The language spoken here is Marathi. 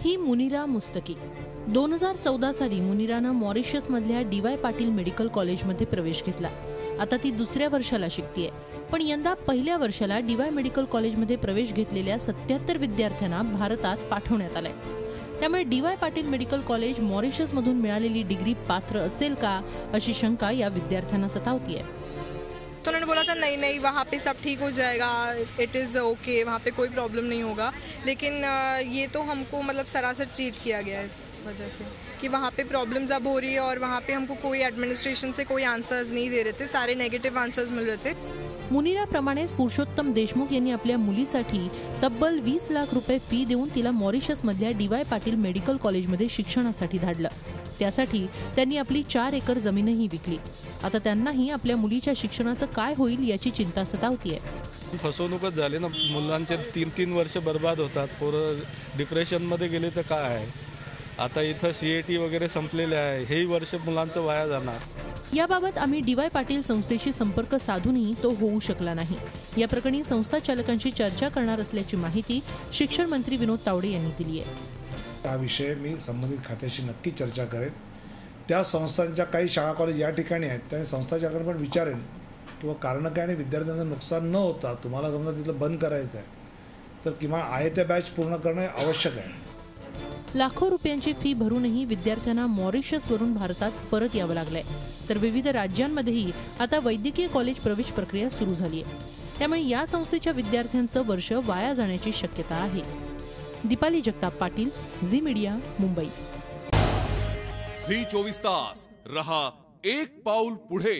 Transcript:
ही मुनिरा मुस्तकी. 2014 साली मुनिरानं मॉरिशसमधल्या डी.वाय. पाटील मेडिकल कॉलेजमध्ये प्रवेश घेतला. आता ती दुसऱ्या वर्षाला शिकतेय. पण यंदा पहिल्या वर्षाला डी.वाय. मेडिकल कॉलेजमध्ये प्रवेश घेतलेल्या 77 विद्यार्थ्यांना भारतात पाठवण्यात आलंय. त्यामुळे डी.वाय. पाटील मेडिकल कॉलेज मॉरिशसमधून मिळालेली डिग्री पात्र असेल का अशी शंका या विद्यार्थ्यांना सतावतीये. तो उन्होंने बोला था नहीं नहीं वहाँ पे सब ठीक हो जाएगा, इट इज़ ओके, वहाँ पे कोई प्रॉब्लम नहीं होगा. लेकिन ये तो हमको मतलब सरासर चीट किया गया है इस वजह से कि वहाँ पे प्रॉब्लम्स अब हो रही है और वहाँ पे हमको कोई एडमिनिस्ट्रेशन से कोई आंसर्स नहीं दे रहे थे, सारे नेगेटिव आंसर्स मिल रहे थे. मुनिराप्रमाणेच पुरुषोत्तम देशमुख यांनी आपल्या मुलीसाठी तब्बल 20 लाख रुपये फी देऊन तिला मॉरिशसमधल्या डी.वाय. पाटील मेडिकल कॉलेजमध्ये शिक्षणासाठी धाडलं. त्यासाठी त्यांनी आपली 4 एकर जमीनही विकली. आता त्यांनाही आपल्या मुलीच्या शिक्षणाचं काय होईल याची चिंता सतावतीये. फसवणूकच झाली ना, मुलांचे 3-3 वर्ष बर्बाद होतात. पोरं डिप्रेशनमध्ये गेले तर काय आहे. आता इथं CAT वगैरे संपलेले आहे, हेही वर्ष मुलांचं वाया जाणार. याबाबत आम्ही डी.वाय. पाटील संस्थेशी संपर्क साधूनही तो होऊ शकला नाही. या प्रकरणी संस्था चालकांशी चर्चा करणार असल्याची माहिती शिक्षण मंत्री विनोद तावडे यांनी दिली आहे. हा विषय मी संबंधित खात्याशी नक्की चर्चा करेन. त्या संस्थांच्या काही शाळा कॉलेज या ठिकाणी आहेत, त्या संस्था चालकांना पण विचारेन किंवा कारण काय आणि विद्यार्थ्यांचं नुकसान न होता तुम्हाला समजा तिथलं बंद करायचं आहे तर किमान आहे त्या बॅच पूर्ण करणं आवश्यक आहे. लाखो रुपयांची फी भरूनही विद्यार्थ्यांना मॉरिशसवरून भारतात परत यावं लागलंय. तर विविध राज्यांमध्येही आता वैद्यकीय कॉलेज प्रवेश प्रक्रिया सुरू झाली आहे. त्यामुळे या संस्थेच्या विद्यार्थ्यांचं वर्ष वाया जाण्याची शक्यता आहे. दीपाली जगताप पाटील, झी मीडिया, मुंबई. झी 24 तास रहा एक पाऊल पुढे.